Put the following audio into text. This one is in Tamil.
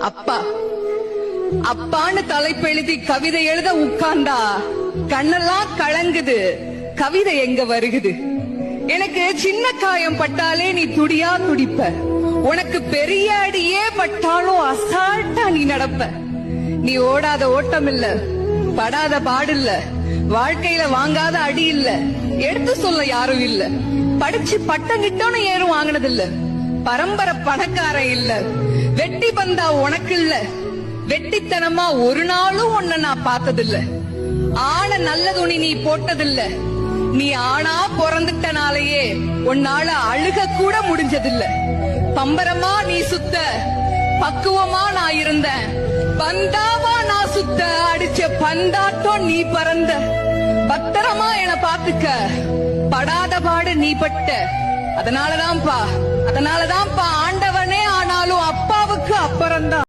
அப்பா அப்பான்னு தலைப்பெழுதி கவிதை எழுத உட்கார்ந்தா கண்ணெல்லாம் கலங்குது. கவிதை எங்க வருகுது? எனக்கு சின்ன காயம் பட்டாலே நீ துடியா துடிப்ப. உனக்கு பெரிய அடியே பட்டாலும் அசால்ட்டா நீ நடப்ப. நீ ஓடாத ஓட்டம் இல்ல, படாத பாடு இல்ல, வாழ்க்கையில வாங்காத அடி இல்ல, எடுத்து சொல்ல யாரும் இல்ல. படிச்சு பட்டம் கிட்டோன்னு ஏறும் வாங்கினது இல்ல. பரம்பரை பணக்காரன் இல்ல. வெட்டி பந்தா உனக்கு இல்ல. வெட்டித்தனமா ஒரு நாளும் உன்னை நான் பார்த்ததில்ல. ஆன நல்ல துணி நீ போட்டதில்ல. நீ ஆனா பிறந்துட்டனாலேயே உன்னால அழுக கூட முடிஞ்சதில்ல. பம்பரமா நீ சுத்த, பக்குவமா நான் இருந்தேன். பந்தாவா நான் சுத்த, அடிச்ச பந்தாட்டம் நீ பறந்த. பத்திரமா என பாத்துக்க, படாத பாடு நீ பட்ட. அதனாலதான்ப்பா ஆண்டவனே ஆனாலும் அப்பாவுக்கு அப்புறம்தான்.